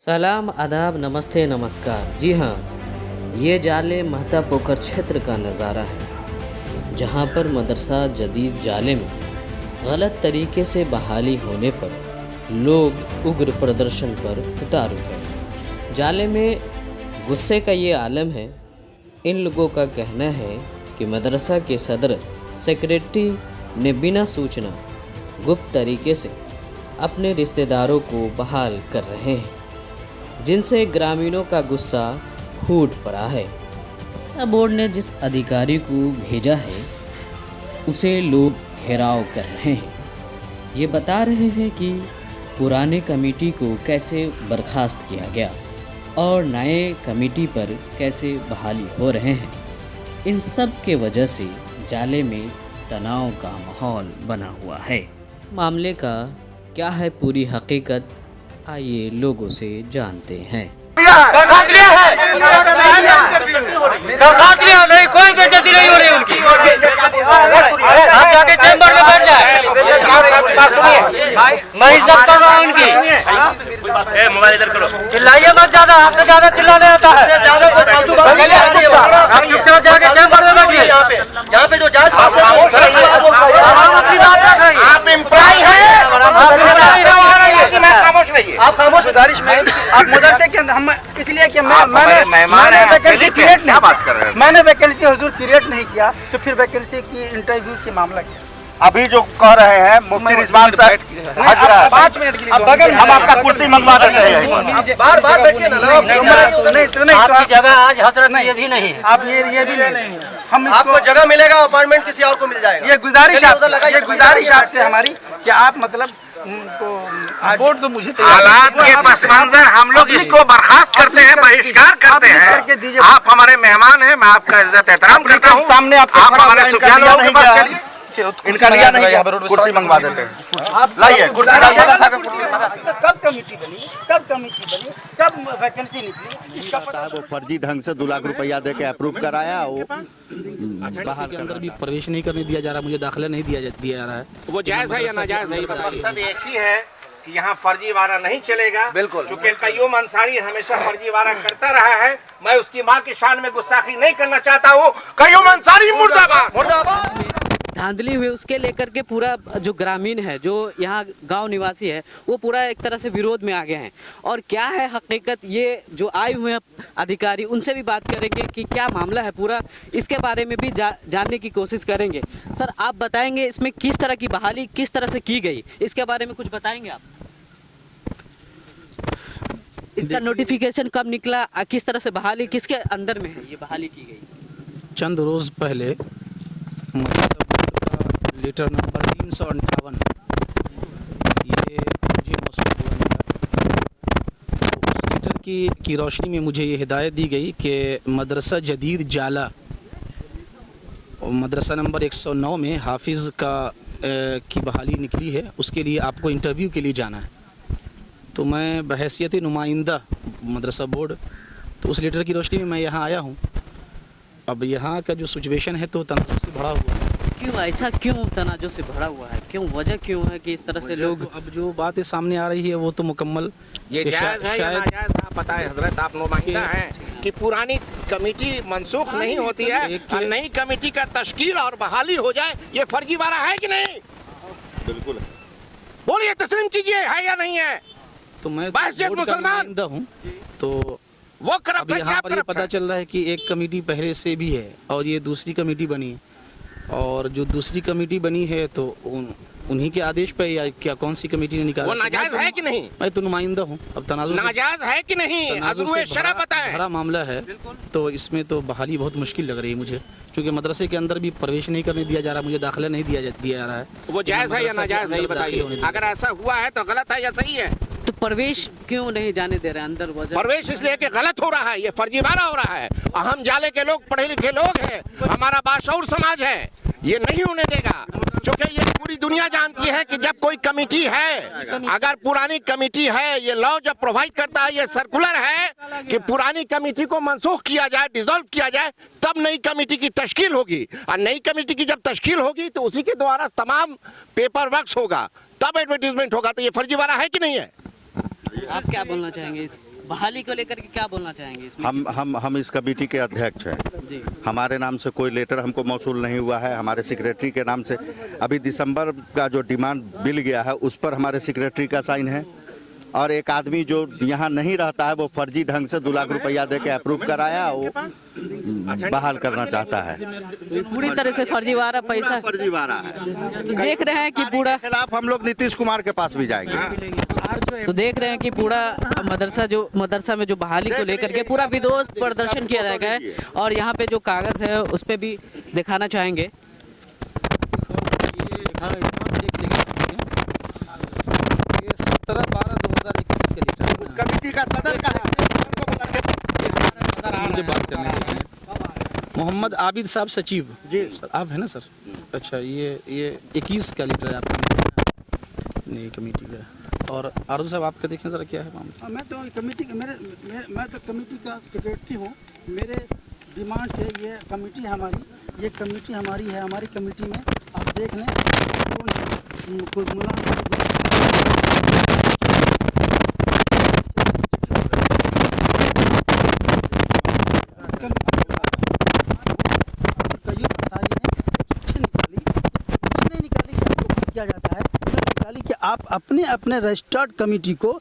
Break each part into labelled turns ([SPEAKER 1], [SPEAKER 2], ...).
[SPEAKER 1] सलाम, आदाब, नमस्ते, नमस्कार। जी हाँ, ये जाले महता पोखर क्षेत्र का नज़ारा है, जहाँ पर मदरसा जदीद जाले में गलत तरीके से बहाली होने पर लोग उग्र प्रदर्शन पर उतारू हैं। जाले में गुस्से का ये आलम है। इन लोगों का कहना है कि मदरसा के सदर सेक्रेटरी ने बिना सूचना गुप्त तरीके से अपने रिश्तेदारों को बहाल कर रहे हैं, जिनसे ग्रामीणों का गुस्सा फूट पड़ा है। बोर्ड ने जिस अधिकारी को भेजा है उसे लोग घेराव कर रहे हैं। ये बता रहे हैं कि पुराने कमेटी को कैसे बर्खास्त किया गया और नए कमेटी पर कैसे बहाली हो रहे हैं। इन सब के वजह से जाले में तनाव का माहौल बना हुआ है। मामले का क्या है पूरी हकीकत, आइए लोगों से जानते हैं।
[SPEAKER 2] दरखास्त लिया है, नहीं, कोई बेइज्जती नहीं हो रही उनकी। आप जाके चैम्बर में बैठ जाए, मैं इज्जत कर रहा हूँ उनकी। मोबाइल इधर करो, चिल्लाइए मत ज्यादा, आपको ज्यादा चिल्लाने आता है। आप चुपचाप जाके चैम्बर में बैठिए। यहाँ पे जो जज अपनी बात रख रही है, आप एम्प्लॉय हैं, खामोश रहिए। आप खामोश, गुजारिश में आप मदरसे के अंदर हम इसलिए कि मैंने वैकेंसी क्रिएट नहीं, बात कर रहे हैं, मैंने वैकेंसी हुजूर क्रिएट नहीं किया, तो फिर वैकेंसी की इंटरव्यू की मामला क्या?
[SPEAKER 3] अभी जो कह रहे हैं मुफ्ती रिजवान साहब, 5 मिनट के लिए बगल हम आपका कुर्सी मंगवा देते हैं।
[SPEAKER 2] बार बार बैठिए ना, नहीं आपकी जगह आज हजरत ये भी नहीं है, आप ये भी नहीं, हम आपको जगह मिलेगा, अपॉइंटमेंट किसी और को मिल जाएगा। ये गुजारिश आपसे हमारी कि आप मतलब बोर्ड तो मुझे
[SPEAKER 3] हालात के पस मंजर हम लोग इसको बर्खास्त करते हैं, बहिष्कार करते हैं। आप हमारे मेहमान हैं, मैं आपका इज्जत एहतराम करता हूँ। सामने आप हमारे सुफियान लोगों के पास चलिए, इनका लिया नहीं, कुर्सी मंगवा देते हैं। लाइए कुर्सी।
[SPEAKER 2] कब कमेटी बनी, कब वैकेंसी निकली, इसका पता
[SPEAKER 4] वो फर्जी ढंग से 2 लाख रुपया दे के अप्रूव कराया। वो
[SPEAKER 5] बाहर के अंदर भी प्रवेश नहीं करने दिया जा रहा, मुझे दाखिला नहीं दिया जा रहा है।
[SPEAKER 3] वो जायज है या नाजायज है? मकसद एक ही है कि यहाँ फर्जीवाड़ा नहीं चलेगा। बिल्कुल, क्योंकि कय्यूम अंसारी हमेशा फर्जीवाड़ा करता रहा है। मैं उसकी माँ की शान में गुस्ताखी नहीं करना चाहता हूँ। कय्यूम अंसारी मुर्दाबाद, मुर्दाबाद।
[SPEAKER 1] धांधली हुई उसके लेकर के पूरा जो ग्रामीण है, जो यहाँ गांव निवासी है, वो पूरा एक तरह से विरोध में आ गए हैं। और क्या है हकीकत, ये जो आए हुए हैं अधिकारी, उनसे भी बात करेंगे कि क्या मामला है पूरा, इसके बारे में भी जानने की कोशिश करेंगे। सर, आप बताएंगे इसमें किस तरह की बहाली किस तरह से की गई, इसके बारे में कुछ बताएंगे आप? इसका नोटिफिकेशन कब निकला, किस तरह से बहाली, किसके अंदर में है ये बहाली की गई?
[SPEAKER 5] चंद रोज पहले लेटर नंबर 358 ये मुझे मौसूल हुआ। उस लेटर की रोशनी में मुझे ये हिदायत दी गई कि मदरसा जदीद जाला और मदरसा नंबर 109 में हाफिज़ की बहाली निकली है, उसके लिए आपको इंटरव्यू के लिए जाना है। तो मैं बहैसियत नुमाइंदा मदरसा बोर्ड, तो उस लेटर की रोशनी में मैं यहाँ आया हूँ। अब यहाँ का जो सिचुएशन है तो तनाव से भरा हुआ है।
[SPEAKER 1] क्यों ऐसा, क्यों तनाजो से भरा हुआ है, क्यों, वजह क्यों है कि इस तरह से लोग?
[SPEAKER 5] अब जो बातें सामने आ रही है वो तो मुकम्मल
[SPEAKER 3] ये जायज है या नाजायज? आप बताएं हजरत, आप नुमाइंदा हैं कि पुरानी कमेटी मनसूख नहीं होती है और नई कमेटी का तश्कील और बहाली हो जाए, ये फर्जीवाड़ा है कि नहीं? बिल्कुल, बोलिए, तस्लीम कीजिए, है या नहीं है?
[SPEAKER 5] तो मैं
[SPEAKER 3] मुसलमान
[SPEAKER 5] हूँ, तो
[SPEAKER 3] वो
[SPEAKER 5] अब यहाँ पर ये पता चल रहा है कि एक कमेटी पहले से भी है और ये दूसरी कमेटी बनी है, और जो दूसरी कमेटी बनी है तो उन्हीं के आदेश पे या क्या कौन सी कमेटी ने निकाला?
[SPEAKER 3] वो नाजायज है कि नहीं?
[SPEAKER 5] मैं तो नुमाइंदा हूँ। अब तनाजुर
[SPEAKER 3] नाजायज है कि नहीं?
[SPEAKER 5] भरा मामला है, तो इसमें तो बहाली बहुत मुश्किल लग रही है मुझे, क्योंकि मदरसे के अंदर भी प्रवेश नहीं करने दिया जा रहा, मुझे दाखिला नहीं दिया जा रहा है।
[SPEAKER 3] वो जायज है या नाजायज है, ये बताइए। अगर ऐसा हुआ है तो गलत है या सही है?
[SPEAKER 1] तो प्रवेश क्यों नहीं जाने दे रहे अंदर? वजह
[SPEAKER 3] प्रवेश इसलिए कि गलत हो रहा है, ये फर्जीवाड़ा हो रहा है। हम जाले के लोग पढ़े लिखे लोग हैं, हमारा बाशऊर समाज है, ये नहीं होने देगा। क्योंकि ये पूरी दुनिया जानती है कि जब कोई कमेटी है, अगर पुरानी कमेटी है, ये लॉ जब प्रोवाइड करता है, ये सर्कुलर है कि पुरानी कमेटी को मनसूख किया जाए, डिसॉल्व किया जाए, तब नई कमेटी की तश्कील होगी। और नई कमेटी की जब तश्कील होगी तो उसी के द्वारा तमाम पेपर वर्क होगा, तब एडवर्टीजमेंट होगा। तो ये फर्जीवाड़ा है कि नहीं है?
[SPEAKER 6] आप क्या बोलना चाहेंगे इस बहाली को लेकर के, क्या बोलना चाहेंगे इसमें?
[SPEAKER 4] हम इस कमेटी के अध्यक्ष हैं।
[SPEAKER 6] जी।
[SPEAKER 4] हमारे नाम से कोई लेटर हमको मौसूल नहीं हुआ है। हमारे सेक्रेटरी के नाम से अभी दिसंबर का जो डिमांड बिल गया है उस पर हमारे सेक्रेटरी का साइन है, और एक आदमी जो यहाँ नहीं रहता है वो फर्जी ढंग से 2 लाख रुपया दे के अप्रूव कराया, वो बहाल करना चाहता है।
[SPEAKER 6] पूरी तरह से फर्जीवाड़ा पैसा
[SPEAKER 4] फर्जीवाड़ा है।
[SPEAKER 6] देख रहे हैं कि पूरा
[SPEAKER 4] खिलाफ हम लोग नीतीश कुमार के पास भी जाएंगे।
[SPEAKER 6] तो देख रहे हैं कि पूरा मदरसा में जो बहाली को लेकर के पूरा विरोध प्रदर्शन किया जाएगा है, और यहाँ पे जो कागज है उस पे भी दिखाना चाहेंगे।
[SPEAKER 5] ये 17/12/2021 के लिए
[SPEAKER 4] उस कमेटी का सदर का
[SPEAKER 5] मुझे बात करने दीजिए। मोहम्मद आबिद साहब सचिव जी, आप है ना सर? अच्छा, ये 21 का लीटर है आपकी नई कमेटी का। और आरजू साहब आपका देखें जरा क्या है मामला?
[SPEAKER 2] मैं तो कमेटी मैं तो कमेटी का सेक्रेटरी हूँ। मेरे डिमांड से ये कमेटी हमारी है। हमारी कमेटी में आप देख लें कोई किया जाता है निकाली कि आप अपने रजिस्टर्ड कमेटी को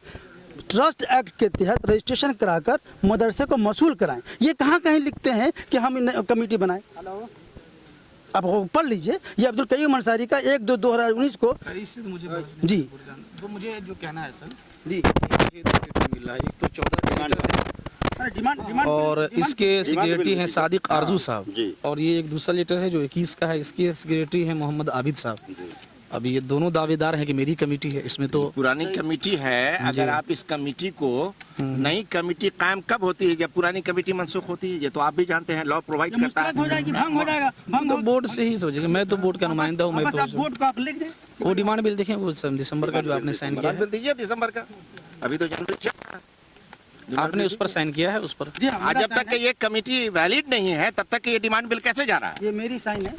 [SPEAKER 2] ट्रस्ट एक्ट के तहत रजिस्ट्रेशन कराकर मदरसे को मसूल कराएं। ये कहाँ कहीं लिखते हैं कि हम कमेटी बनाएं? अब पढ़ लीजिए, ये अब्दुल कयूम अंसारी का 1/2/2019 को जी।
[SPEAKER 5] तो मुझे जो कहना है सर
[SPEAKER 2] जी,
[SPEAKER 5] मिला है, एक तो 14
[SPEAKER 2] डिमांड
[SPEAKER 5] और इसके सेक्रेटरी हैं सादिक आरजू साहब, और ये एक दूसरा लेटर है जो 21 का है, इसके सेक्रेटरी हैं मोहम्मद आबिद साहब। अभी ये दोनों दावेदार हैं कि मेरी कमेटी है। इसमें तो
[SPEAKER 3] पुरानी कमेटी है। अगर आप इस कमेटी को, नई कमेटी कायम कब होती है? जब पुरानी कमेटी मनसूख होती है। ये तो आप भी जानते हैं, लॉ प्रोवाइड करता है।
[SPEAKER 2] हो जाएगी, भंग हो जाएगा।
[SPEAKER 5] तो बोर्ड से ही सोचेंगे। मैं तो बोर्ड का नुमाइंदा हूँ। मैं
[SPEAKER 2] बस आप बोर्ड को आप लिख दें।
[SPEAKER 5] वो डिमांड बिल देखें, वो दिसंबर का जो आपने साइन किया है।
[SPEAKER 3] बिल दीजिए दिसंबर का, अभी तो जनवरी
[SPEAKER 5] आपने उस पर साइन किया है, उस पर।
[SPEAKER 3] आज जब तक ये कमेटी वैलिड नहीं है तब तक ये डिमांड बिल कैसे जा रहा है?
[SPEAKER 2] ये मेरी साइन है।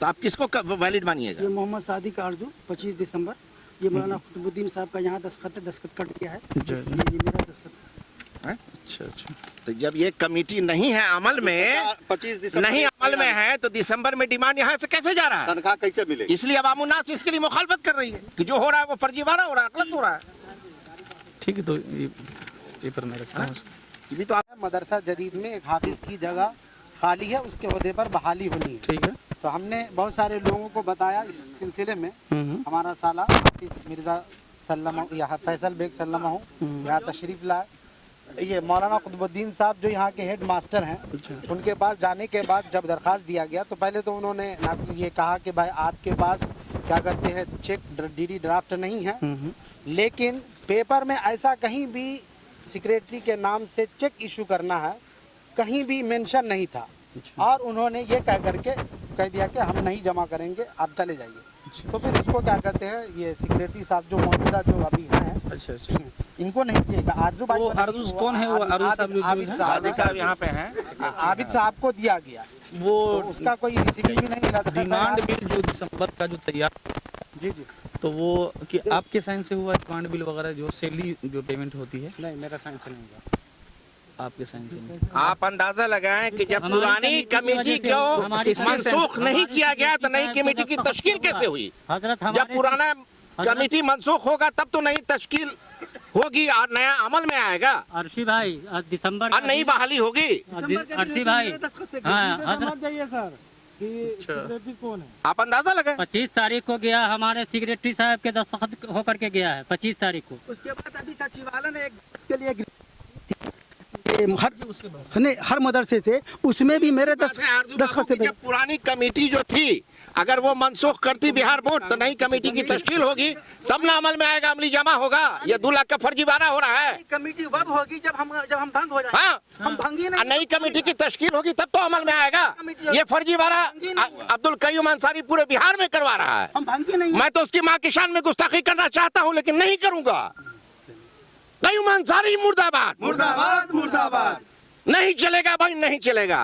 [SPEAKER 3] तो आप किसको वैलिड मानिएगा?
[SPEAKER 2] ये मोहम्मद सादिक आरजू 25 दिसंबर। ये मौलाना कुतुबुद्दीन साहब का यहाँ दस्तखत कट गया है। ये मेरा दस्तखत
[SPEAKER 3] है।
[SPEAKER 5] अच्छा।
[SPEAKER 3] तो जब ये कमेटी नहीं है अमल में,
[SPEAKER 4] 25 दिसंबर
[SPEAKER 3] नहीं अमल में है, तो दिसंबर में डिमांड यहाँ से कैसे जा रहा है?
[SPEAKER 4] तनख्वाह कैसे मिले?
[SPEAKER 3] इसलिए अवामुन्नास इसके लिए मुखालफत कर रही है कि जो हो रहा है वो फर्जीवाड़ा हो रहा है, गलत हो रहा है।
[SPEAKER 5] ठीक है, तो ये पर मैं रखता हूँ।
[SPEAKER 3] ये तो आप
[SPEAKER 7] मदरसा जदीद में एक हाफिज की जगह खाली है, उसके ओहदे पर बहाली होनी है।
[SPEAKER 5] ठीक है।
[SPEAKER 7] तो हमने बहुत सारे लोगों को बताया इस सिलसिले में। हमारा साला हाफिज मिर्जा सल्लमा यहाँ फैसल बेग सल्लमा हूँ, यहाँ तशरीफ लाए। ये मौलाना कुतुबुद्दीन साहब जो यहाँ के हेड मास्टर हैं, उनके पास जाने के बाद जब दरख्वास्त दिया गया तो पहले तो उन्होंने ये कहा कि भाई आपके पास क्या कहते हैं चेक डीडी ड्राफ्ट नहीं है, लेकिन पेपर में ऐसा कहीं भी सेक्रेटरी के नाम से चेक इशू करना है कहीं भी मेंशन नहीं था। और उन्होंने ये कह दिया कि हम नहीं जमा करेंगे, आप चले जाइए। तो फिर इसको क्या कहते हैं, ये सेक्रेटरी साहब जो मौजूदा जो अभी हैं,
[SPEAKER 5] अच्छा,
[SPEAKER 7] इनको नहीं दिएगा। आरजू भाई
[SPEAKER 5] आरजू कौन है? वो
[SPEAKER 7] आबिद साहब यहाँ पे हैं। आबिद साहब को दिया गया, वो उसका कोई रिसीविंग भी नहीं मिला।
[SPEAKER 5] डिमांड बिल जो दिसंबर का जो तैयार,
[SPEAKER 7] जी,
[SPEAKER 5] तो वो कि आपके साइन से हुआ डिमांड बिल वगैरह जो सैलरी जो पेमेंट होती है?
[SPEAKER 7] नहीं, मेरा साइन से नहीं हुआ।
[SPEAKER 5] आपके साइन से नहीं।
[SPEAKER 3] आप अंदाजा लगाएं कि जब पुरानी कमेटी को मनसूख नहीं किया गया तो नई कमेटी की तश्कील कैसे हुई? जब पुराना कमेटी मनसूख होगा तब तो नई तश्कील होगी और नया अमल में आएगा।
[SPEAKER 6] अर्शी भाई, दिसंबर
[SPEAKER 3] और नई बहाली होगी।
[SPEAKER 6] अर्शी भाई,
[SPEAKER 7] कौन है?
[SPEAKER 3] आप अंदाजा लगाएं।
[SPEAKER 6] 25 तारीख को गया, हमारे सेक्रेटरी साहब के दस्तखत होकर के गया है 25 तारीख को।
[SPEAKER 2] उसके बाद अभी सचिवालय ने के लिए हर मदरसे से, उसमें भी मेरे दस्तखत से।
[SPEAKER 3] जब पुरानी कमेटी जो थी अगर वो मनसूख करती बिहार बोर्ड तो नई कमेटी की तश्कील होगी, तब ना अमल में आएगा, अमली जमा होगा। ये 2 लाख का फर्जीवाड़ा हो रहा है।
[SPEAKER 2] कमेटी वब होगी जब हम भंग हो जाए।
[SPEAKER 3] हाँ,
[SPEAKER 2] हम भंगी नहीं।
[SPEAKER 3] नई कमेटी की तश्कील होगी तब तो अमल में आएगा। ये फर्जीवाड़ा अब्दुल कयूम अंसारी पूरे बिहार में करवा रहा है।
[SPEAKER 2] हम भंगी नहीं।
[SPEAKER 3] मैं तो उसकी माँ की शान में गुस्ताखी करना चाहता हूँ लेकिन नहीं करूंगा। कयूम अंसारी मुर्दाबाद,
[SPEAKER 2] मुर्दाबाद, मुर्दाबाद।
[SPEAKER 3] नहीं चलेगा भाई, नहीं चलेगा।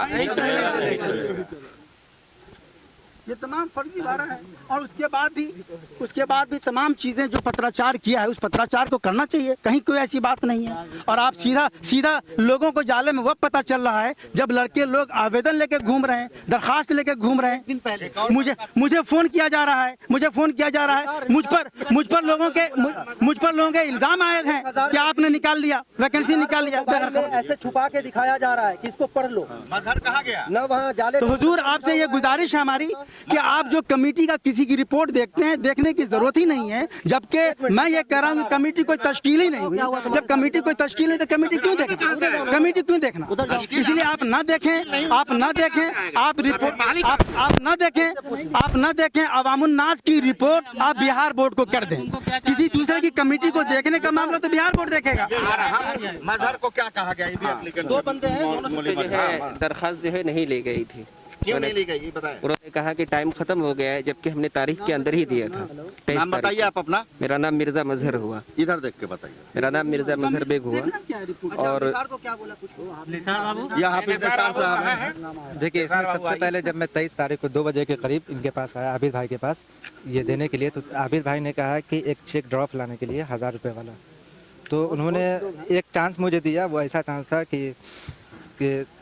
[SPEAKER 2] ये तमाम फर्जीवाड़ा है। और उसके बाद भी तमाम चीजें जो पत्राचार किया है उस पत्राचार को करना चाहिए, कहीं कोई ऐसी बात नहीं है। और आप सीधा लोगों को जाले में वक्त पता चल रहा है जब लड़के लोग आवेदन लेके घूम रहे हैं, दरखास्त लेके घूम रहे हैं। मुझे फोन किया जा रहा है, मुझ पर लोगों के इल्जाम आए हैं कि आपने निकाल लिया, वैकेंसी निकाल लिया।
[SPEAKER 7] ऐसे छुपा के दिखाया जा रहा है कि इसको पढ़ लो।
[SPEAKER 3] मजहर कहाँ गया
[SPEAKER 7] न वहाँ जाले।
[SPEAKER 2] तो हुजूर आपसे ये गुजारिश है हमारी कि आप जो कमेटी का किसी की रिपोर्ट देखते हैं, देखने की जरूरत ही नहीं है। जबकि मैं ये कह रहा हूँ कि कमेटी कोई तश्कील ही नहीं हुई। जब कमेटी कोई तश्कील नहीं तो कमेटी क्यों देखना? इसलिए आप न देखें, अवामुन्नास की रिपोर्ट आप बिहार बोर्ड को कर दें। किसी दूसरे की कमेटी को देखने का मामला तो बिहार बोर्ड देखेगा।
[SPEAKER 3] मजहर को क्या कहा गया? ये भी एप्लीकेंट
[SPEAKER 7] दो बंदे हैं,
[SPEAKER 8] दरखास्त जो है नहीं ले गई थी।
[SPEAKER 3] क्यों नहीं ली गई ये बताएं।
[SPEAKER 8] उन्होंने कहा कि टाइम खत्म हो गया है, जबकि हमने तारीख के अंदर ही दिया था।
[SPEAKER 4] नाम बताइए आप अपना।
[SPEAKER 8] मेरा नाम मिर्जा मजहर हुआ।
[SPEAKER 4] इधर देख के बताइए।
[SPEAKER 8] मेरा नाम मिर्जा मजहर बेग हुआ। और
[SPEAKER 4] यह हाफिज निसार साहब हैं।
[SPEAKER 9] देखिए, इसमें सबसे पहले जब मैं 23 तारीख को 2 बजे के करीब इनके पास आया, आबिद भाई के पास ये देने के लिए, तो आबिद भाई ने कहा कि एक चेक ड्रॉप लाने के लिए 1000 रुपये वाला। तो उन्होंने एक चांस मुझे दिया, वो ऐसा चांस था कि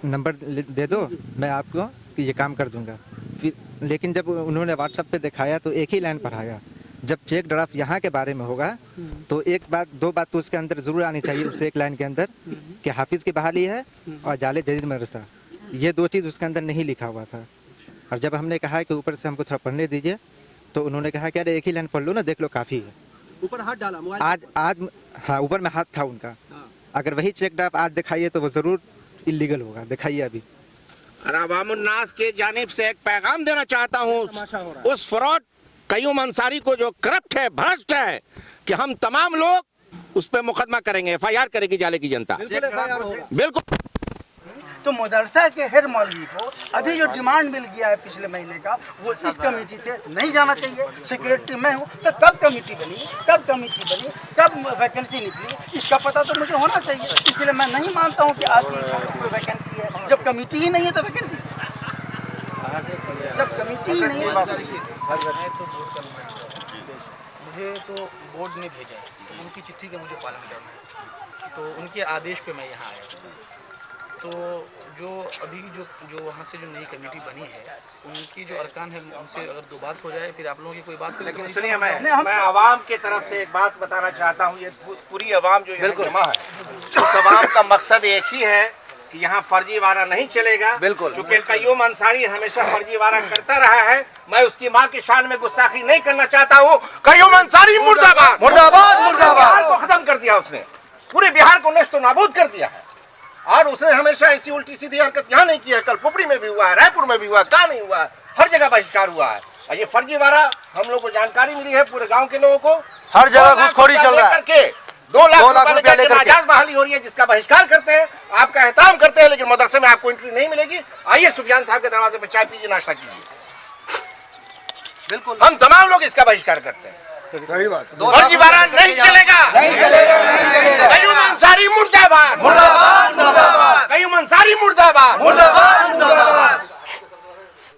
[SPEAKER 9] नंबर दे दो, मैं आपको ये काम कर दूंगा। फिर लेकिन जब उन्होंने व्हाट्सएप पे दिखाया तो एक ही लाइन पर आया। जब चेक ड्राफ्ट यहाँ के बारे में होगा तो दो बात तो उसके अंदर जरूर आनी चाहिए, उस एक लाइन के अंदर कि हाफिज की बहाली है और जाले जदीद मदरसा, ये 2 चीज़ उसके अंदर नहीं लिखा हुआ था। और जब हमने कहा कि ऊपर से हमको थोड़ा पढ़ने दीजिए तो उन्होंने कहा कि अरे एक ही लाइन पढ़ लो ना, देख लो काफ़ी है।
[SPEAKER 7] ऊपर हाथ डाला
[SPEAKER 9] आज हाँ, ऊपर में हाथ था उनका। अगर वही चेक ड्राफ्ट आज दिखाइए तो वो ज़रूर इलीगल होगा। दिखाइए अभी।
[SPEAKER 3] और अवामुन्नास के जानिब से एक पैगाम देना चाहता हूँ उस फ्रॉड कयूम अंसारी को जो करप्ट है, भ्रष्ट है, कि हम तमाम लोग उस पर मुकदमा करेंगे, FIR करेगी जाले की जनता। बिल्कुल।
[SPEAKER 2] तो मदरसा के हेड मौलवी को अभी जो डिमांड मिल गया है पिछले महीने का, वो इस कमेटी से नहीं जाना चाहिए। सेक्रेटरी मैं हूँ, तो कब कमेटी बनी, कब वैकेंसी निकली, इसका पता तो मुझे होना चाहिए। इसलिए मैं नहीं मानता हूँ कि आपकी कोई वैकेंसी है। जब कमेटी ही नहीं है तो वैकेंसी, जब कमेटी ही नहीं है।
[SPEAKER 5] मुझे तो बोर्ड ने भेजा, उनकी चिट्ठी का मुझे पालन करना है, तो उनके आदेश पे मैं यहाँ आया। तो जो अभी जो वहाँ से जो नई कमेटी बनी है, उनकी जो अरकान है उनसे अगर 2 बात हो जाए, फिर आप लोगों की कोई बात हो।
[SPEAKER 3] लेकिन सुनिए, मैं आवाम की तरफ से एक बात बताना चाहता हूँ। ये पूरी आवाम जो यहाँ जमा है, उस आवाम का मकसद एक ही है कि यहाँ फर्जीवाड़ा नहीं चलेगा। बिल्कुल। क्योंकि कयूम अंसारी हमेशा फर्जीवाड़ा करता रहा है। मैं उसकी माँ की शान में गुस्ताखी नहीं करना चाहता हूँ। कयूम अंसारी मुर्दाबाद, मुर्दाबाद, मुर्दाबाद। बिहार को खत्म कर दिया उसने, पूरे बिहार को नेस्तो नाबूद कर दिया है। और उसने हमेशा ऐसी उल्टी सीधी हरकत यहाँ नहीं की है। कल पुपड़ी में भी हुआ है, रायपुर में भी हुआ है, कहाँ नहीं हुआ है, हर जगह बहिष्कार हुआ है। और ये फर्जीवाड़ा हम लोग को जानकारी मिली है, पूरे गांव के लोगों को हर जगह घुसखोरी चल रहा है। करके 2 लाख रुपया लेकर नाजायज बहाली हो रही है, जिसका बहिष्कार करते हैं, आपका एहतराम करते हैं, लेकिन मदरसे में आपको एंट्री नहीं मिलेगी। आइए सुफियान साहब के दरवाजे पर चाय पीजिए, नाश्ता कीजिए। बिल्कुल, हम तमाम लोग इसका बहिष्कार करते हैं। सही बात। फर्जीवाड़ा नहीं चलेगा। कयूम अंसारी मुर्दाबाद, मुर्दाबाद, मुर्दाबाद। कयूम अंसारी मुर्दाबाद, मुर्दाबाद।